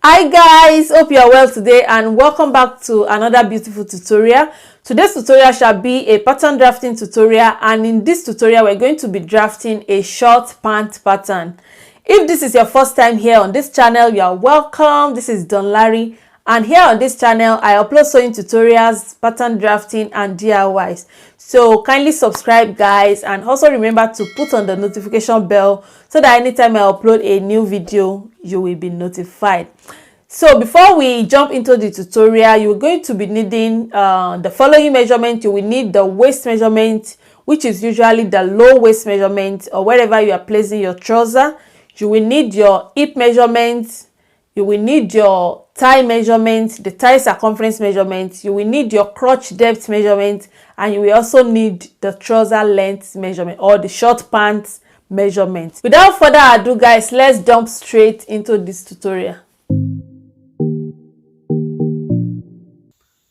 Hi guys, hope you are well today and welcome back to another beautiful tutorial. Today's tutorial shall be a pattern drafting tutorial, and in this tutorial we're going to be drafting a short pant pattern. If this is your first time here on this channel, you are welcome. This is Donlarrie, and here on this channel I upload sewing tutorials, pattern drafting and DIYs. So kindly subscribe guys, and also remember to put on the notification bell so that anytime I upload a new video you will be notified. So before we jump into the tutorial, you're going to be needing the following measurement. You will need the waist measurement, which is usually the low waist measurement, or wherever you are placing your trouser. You will need your hip measurement. You will need your thigh measurement, the thigh circumference measurement. You will need your crotch depth measurement, and you will also need the trouser length measurement or the short pants measurement. Without further ado guys, let's jump straight into this tutorial.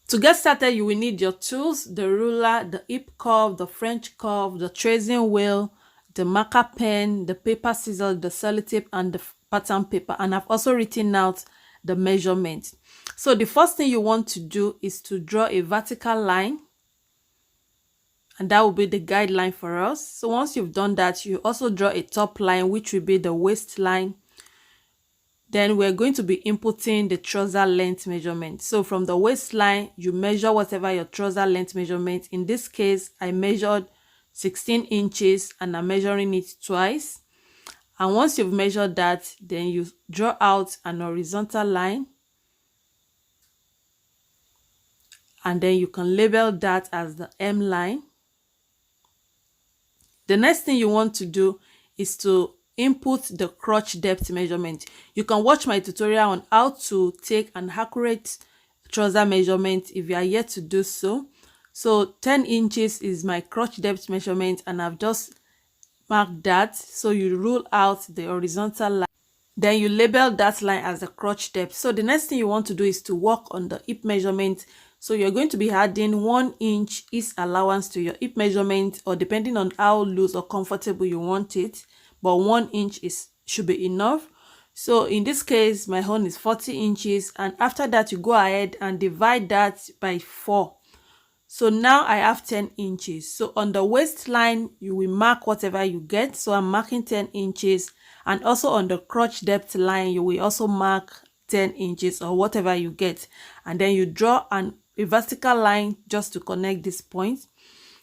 To get started, you will need your tools, the ruler, the hip curve, the French curve, the tracing wheel, the marker pen, the paper scissors, the sellotape, and the pattern paper. And I've also written out the measurement. So the first thing you want to do is to draw a vertical line, and that will be the guideline for us. So once you've done that, you also draw a top line, which will be the waistline. Then we're going to be inputting the trouser length measurement. So from the waistline, you measure whatever your trouser length measurement. In this case, I measured 16 inches and I'm measuring it twice. And once you've measured that, then you draw out an horizontal line. And then you can label that as the M line. The next thing you want to do is to input the crotch depth measurement. You can watch my tutorial on how to take an accurate trouser measurement if you are yet to do so. So 10 inches is my crotch depth measurement, and I've just marked that. So you rule out the horizontal line, then you label that line as the crotch depth. So the next thing you want to do is to work on the hip measurement. So you're going to be adding 1 inch is allowance to your hip measurement, or depending on how loose or comfortable you want it, but 1 inch should be enough. So in this case, my own is 40 inches, and after that you go ahead and divide that by 4. So now I have 10 inches. So on the waistline, you will mark whatever you get. So I'm marking 10 inches, and also on the crotch depth line, you will also mark 10 inches or whatever you get, and then you draw a vertical line just to connect this point.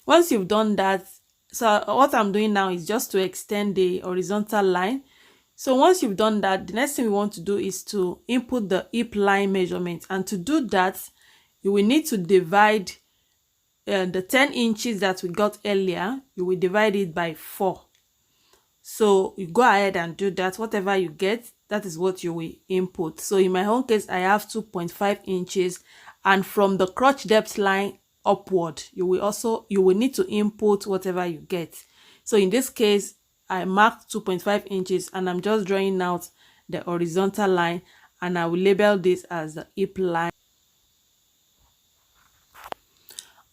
Once you've done that, so what I'm doing now is just to extend the horizontal line. So once you've done that, the next thing we want to do is to input the hip line measurement. And to do that, you will need to divide the 10 inches that we got earlier. You will divide it by 4. So you go ahead and do that. Whatever you get, that is what you will input. So in my own case, I have 2.5 inches. And from the crotch depth line upward, you will need to input whatever you get. So in this case, I marked 2.5 inches, and I'm just drawing out the horizontal line, and I will label this as the hip line.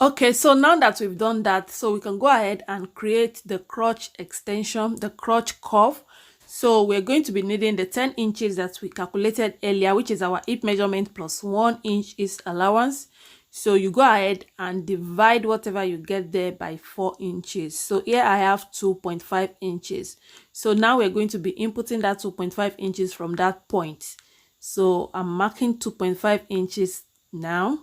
Okay, so now that we've done that, so we can go ahead and create the crotch extension, the crotch curve. So we're going to be needing the 10 inches that we calculated earlier, which is our hip measurement plus 1 inch is allowance. So you go ahead and divide whatever you get there by 4 inches. So here I have 2.5 inches. So now we're going to be inputting that 2.5 inches from that point. So I'm marking 2.5 inches now.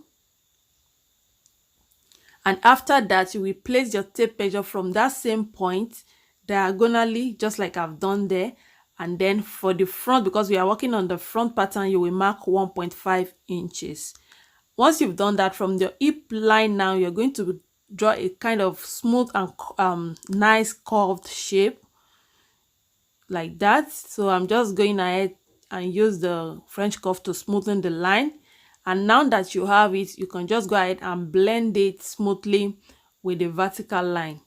And after that, you will place your tape measure from that same point diagonally, just like I've done there. And then for the front, because we are working on the front pattern, you will mark 1.5 inches. Once you've done that, from the hip line now, you're going to draw a kind of smooth and nice curved shape like that. So I'm just going ahead and use the French curve to smoothen the line. And now that you have it, you can just go ahead and blend it smoothly with the vertical line.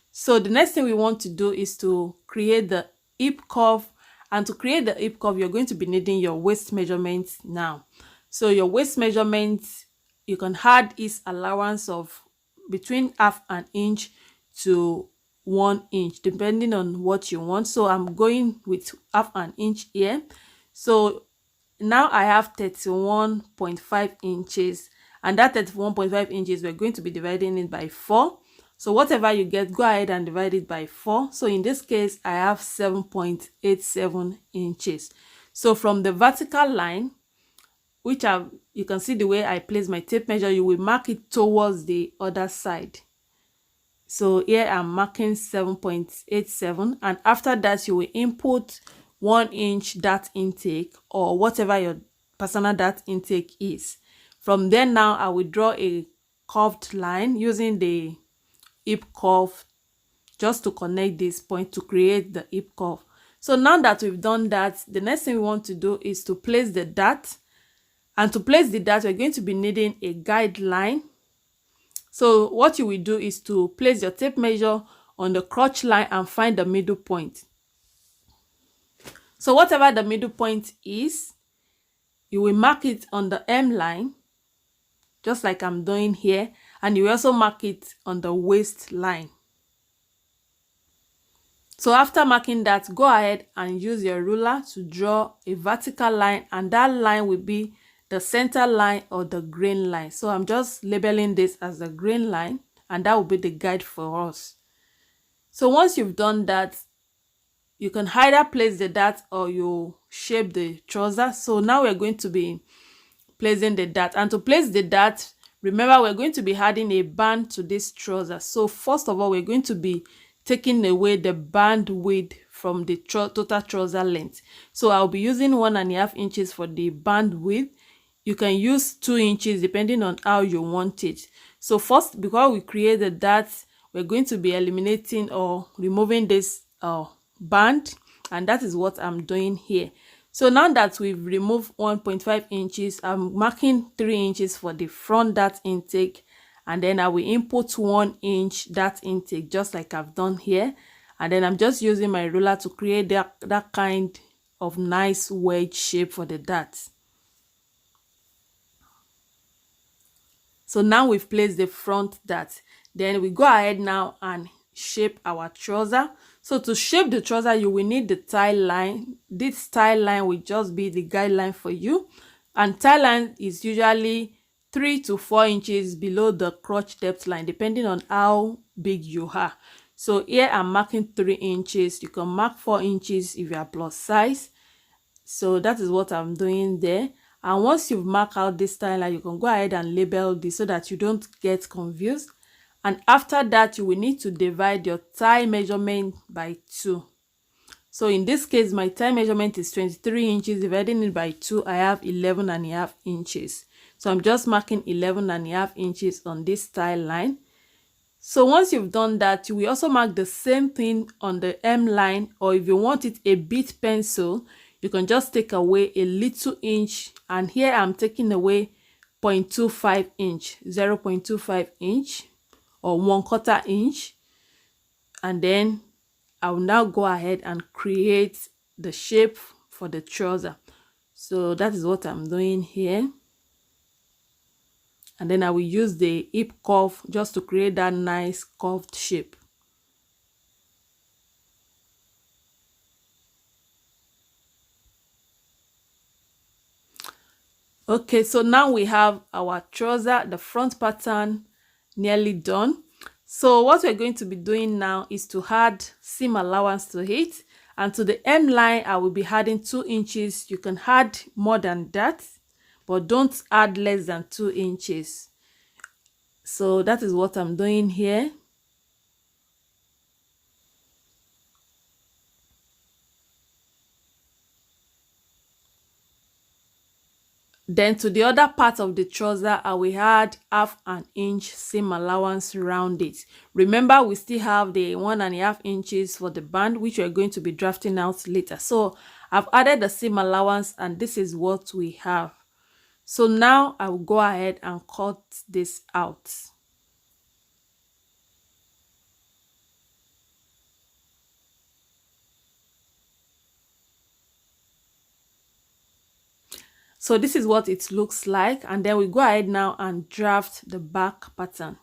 So the next thing we want to do is to create the hip curve. And to create the hip curve, you're going to be needing your waist measurement now. So your waist measurement, you can add its allowance of between half an inch to 1 inch, depending on what you want. So I'm going with half an inch here. So now I have 31.5 inches, and that 31.5 inches, we're going to be dividing it by 4. So whatever you get, go ahead and divide it by 4. So in this case, I have 7.87 inches. So from the vertical line, which you can see the way I place my tape measure, you will mark it towards the other side. So here I'm marking 7.87, and after that you will input 1 inch dart intake, or whatever your personal dart intake is. From there, now I will draw a curved line using the hip curve just to connect this point to create the hip curve. So now that we've done that, the next thing we want to do is to place the dart. And to place the dart, we're going to be needing a guideline. So what you will do is to place your tape measure on the crotch line and find the middle point. So whatever the middle point is, you will mark it on the hem line, just like I'm doing here, and you will also mark it on the waistline. So after marking that, go ahead and use your ruler to draw a vertical line, and that line will be the center line or the grain line. So I'm just labeling this as the grain line, and that will be the guide for us. So once you've done that, you can either place the dart or you shape the trouser. So now we're going to be placing the dart, and to place the dart, remember we're going to be adding a band to this trouser. So first of all, we're going to be taking away the band width from the total trouser length. So I'll be using 1.5 inches for the band width. You can use 2 inches depending on how you want it. So first, before we create the dart, we're going to be eliminating or removing this band, and that is what I'm doing here. So now that we've removed 1.5 inches, I'm marking 3 inches for the front dart intake, and then I will input 1 inch dart intake just like I've done here, and then I'm just using my ruler to create that kind of nice wedge shape for the dart. So now we've placed the front dart. Then we go ahead now and shape our trouser. So to shape the trouser, you will need the tie line. This tie line will just be the guideline for you, and tie line is usually 3 to 4 inches below the crotch depth line, depending on how big you are. So here I'm marking 3 inches. You can mark 4 inches if you are plus size. So that is what I'm doing there. And once you've marked out this tie line, you can go ahead and label this so that you don't get confused. And after that, you will need to divide your tie measurement by 2. So in this case, my tie measurement is 23 inches. Dividing it by 2, I have 11.5 inches. So I'm just marking 11.5 inches on this tie line. So once you've done that, you will also mark the same thing on the hem line, or if you want it a bit pencil, you can just take away a little inch, and here I'm taking away 0.25 inch, 0.25 inch or 1/4 inch, and then I will now go ahead and create the shape for the trouser. So that is what I'm doing here, and then I will use the hip curve just to create that nice curved shape. Okay, so now we have our trouser, the front pattern, nearly done. So what we're going to be doing now is to add seam allowance to it, and to the hem line I will be adding 2 inches. You can add more than that, but don't add less than 2 inches. So that is what I'm doing here. Then to the other part of the trouser, I will add 1/2 inch seam allowance around it. Remember, we still have the 1.5 inches for the band, which we're going to be drafting out later. So I've added the seam allowance, and this is what we have. So now I will go ahead and cut this out. So this is what it looks like, and then we go ahead now and draft the back pattern.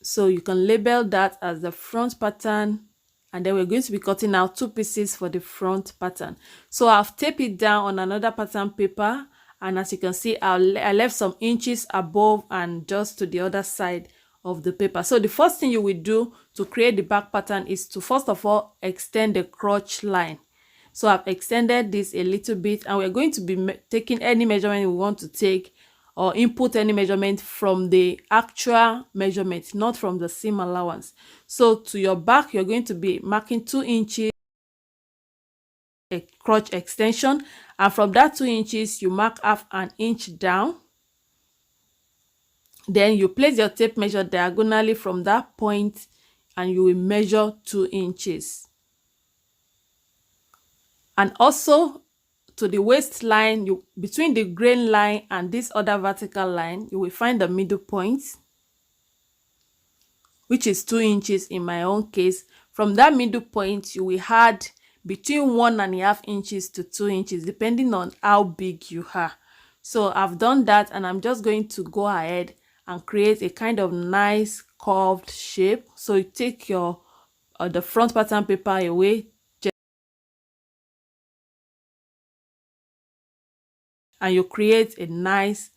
So you can label that as the front pattern, and then we're going to be cutting out 2 pieces for the front pattern. So I've taped it down on another pattern paper, and as you can see, I left some inches above and just to the other side of the paper. So the first thing you will do to create the back pattern is to first of all extend the crotch line. So I've extended this a little bit, and we're going to be taking any measurement we want to take, or input any measurement from the actual measurement, not from the seam allowance. So to your back, you're going to be marking 2 inches a crotch extension, and from that 2 inches you mark half an inch down. Then you place your tape measure diagonally from that point, and you will measure 2 inches. And also to the waistline, between the grain line and this other vertical line, you will find the middle point, which is 2 inches in my own case. From that middle point, you will add between 1.5 inches to 2 inches, depending on how big you are. So I've done that, and I'm just going to go ahead and create a kind of nice curved shape. So you take your the front pattern paper away, and you create a nice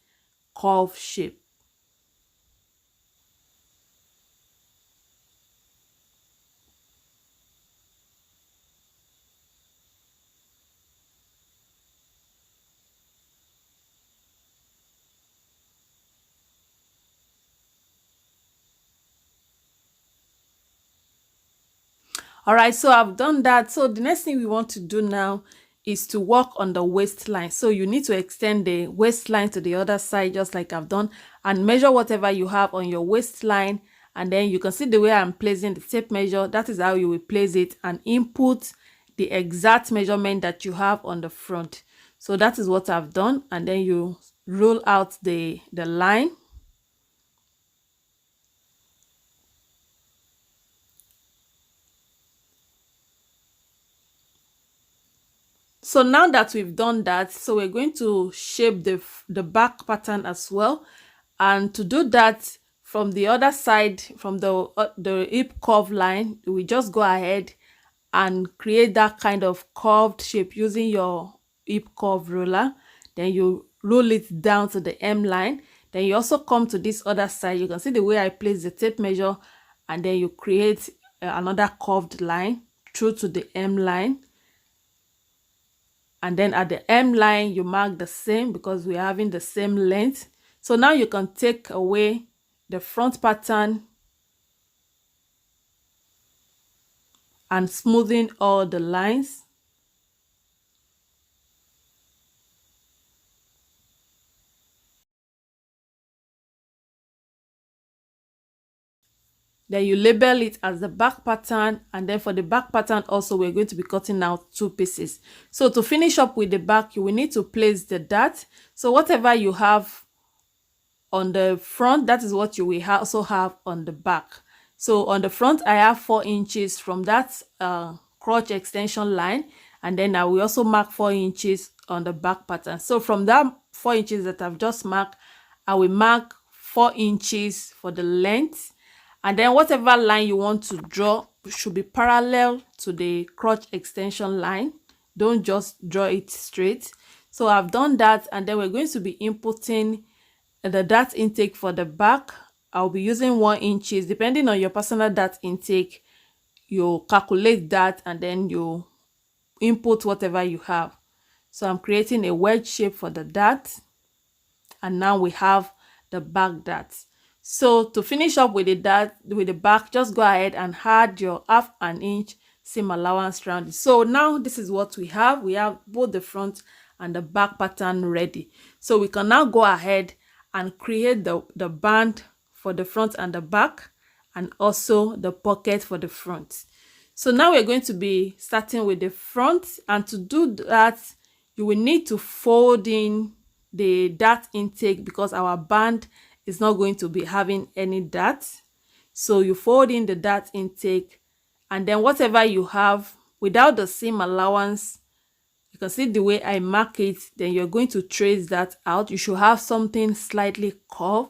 curved shape. All right, so I've done that. So the next thing we want to do now is to work on the waistline. So you need to extend the waistline to the other side, just like I've done, and measure whatever you have on your waistline. And then you can see the way I'm placing the tape measure. That is how you will place it, and input the exact measurement that you have on the front. So that is what I've done. And then you roll out the line. So now that we've done that, so we're going to shape the back pattern as well. And to do that, from the other side, from the hip curve line, we just go ahead and create that kind of curved shape using your hip curve roller. Then you roll it down to the hem line. Then you also come to this other side. You can see the way I place the tape measure, and then you create another curved line through to the hem line. And then at the hem line, you mark the same, because we're having the same length. So now you can take away the front pattern and smoothing all the lines. Then you label it as the back pattern, and then for the back pattern also, we're going to be cutting out 2 pieces. So to finish up with the back, you will need to place the dart. So whatever you have on the front, that is what you will also have on the back. So on the front, I have 4 inches from that crotch extension line, and then I will also mark 4 inches on the back pattern. So from that 4 inches that I've just marked, I will mark 4 inches for the length. And then whatever line you want to draw should be parallel to the crotch extension line. Don't just draw it straight. So I've done that, and then we're going to be inputting the dart intake for the back. I'll be using 1 inches. Depending on your personal dart intake, you calculate that, and then you input whatever you have. So I'm creating a wedge shape for the dart, and now we have the back dart. So to finish up with the back, just go ahead and add your half an inch seam allowance round. So now this is what we have. We have both the front and the back pattern ready. So we can now go ahead and create the band for the front and the back, and also the pocket for the front. So now we're going to be starting with the front, and to do that, you will need to fold in the dart intake, because our band is not going to be having any dart. So you fold in the dart intake, and then whatever you have without the seam allowance, you can see the way I mark it, then you're going to trace that out. You should have something slightly curved,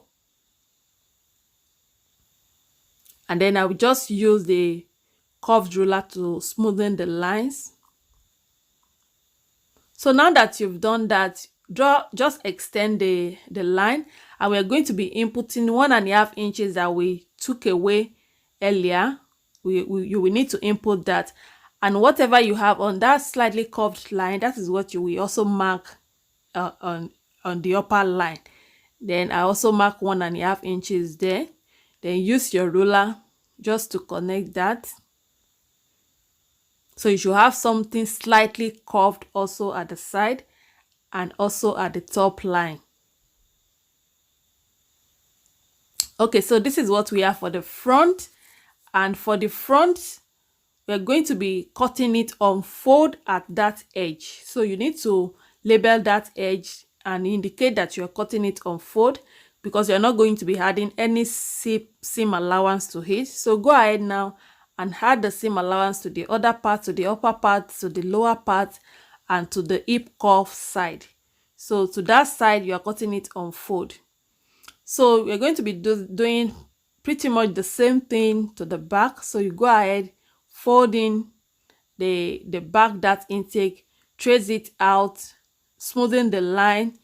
and then I will just use the curved ruler to smoothen the lines. So now that you've done that, just extend the line, and we're going to be inputting 1.5 inches that we took away earlier. You will need to input that, and whatever you have on that slightly curved line, that is what you will also mark on the upper line. Then I also mark 1.5 inches there. Then use your ruler just to connect that. So you should have something slightly curved also at the side and also at the top line. Okay, so this is what we have for the front. And for the front, we're going to be cutting it on fold at that edge. So you need to label that edge and indicate that you're cutting it on fold, because you're not going to be adding any seam allowance to it. So go ahead now and add the seam allowance to the other part, to the upper part, to the lower part, and to the hip curve side. So to that side, you are cutting it on fold. So we're going to be doing pretty much the same thing to the back. So you go ahead, folding the back dart intake, trace it out, smoothing the line,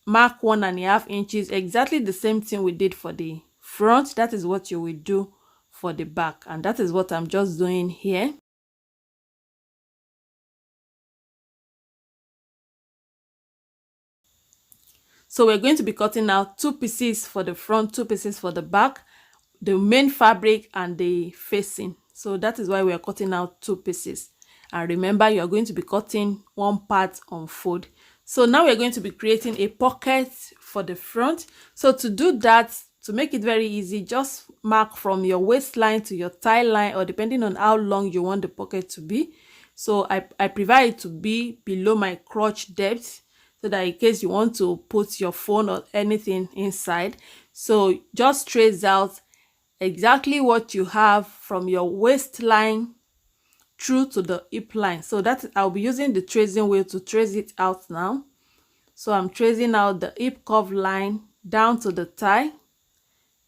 mark 1.5 inches, exactly the same thing we did for the front. That is what you will do for the back, and that is what I'm just doing here. So we're going to be cutting out 2 pieces for the front, 2 pieces for the back, the main fabric and the facing. So that is why we are cutting out 2 pieces. And remember, you are going to be cutting one part on fold. So now we're going to be creating a pocket for the front. So to do that, to make it very easy, just mark from your waistline to your thigh line, or depending on how long you want the pocket to be. So I prefer it to be below my crotch depth, so that in case you want to put your phone or anything inside. So just trace out exactly what you have from your waistline through to the hip line. So that I'll be using the tracing wheel to trace it out now. So I'm tracing out the hip curve line down to the thigh,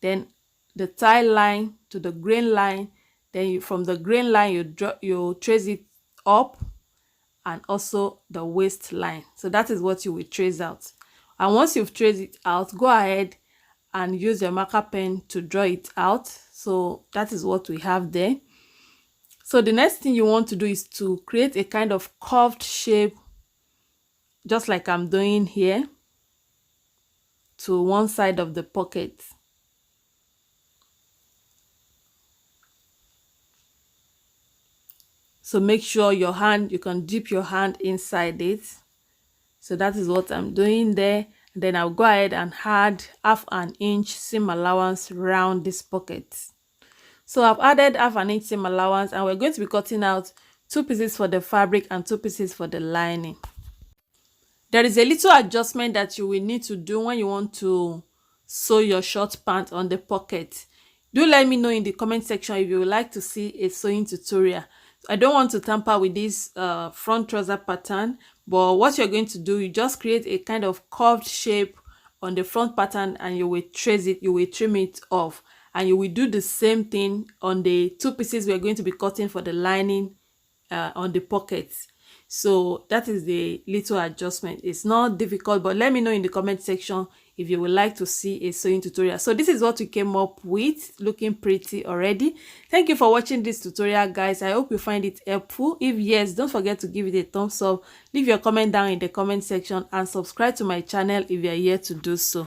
then the thigh line to the grain line, then from the grain line you trace it up, and also the waistline. So that is what you will trace out. And once you've traced it out, go ahead and use your marker pen to draw it out. So that is what we have there. So the next thing you want to do is to create a kind of curved shape, just like I'm doing here, to one side of the pocket. So make sure you can dip your hand inside it. So that is what I'm doing there. Then I'll go ahead and add 1/2 inch seam allowance around this pocket. So I've added 1/2 inch seam allowance, and we're going to be cutting out 2 pieces for the fabric and 2 pieces for the lining. There is a little adjustment that you will need to do when you want to sew your short pant on the pocket. Do let me know in the comment section if you would like to see a sewing tutorial. I don't want to tamper with this front trouser pattern, but what you're going to do, you just create a kind of curved shape on the front pattern, and you will trace it, you will trim it off, and you will do the same thing on the 2 pieces we're going to be cutting for the lining on the pockets. So that is the little adjustment. It's not difficult, but let me know in the comment section if you would like to see a sewing tutorial. So this is what we came up with, looking pretty already. Thank you for watching this tutorial, guys. I hope you find it helpful. If yes, don't forget to give it a thumbs up, leave your comment down in the comment section, and subscribe to my channel if you are here to do so.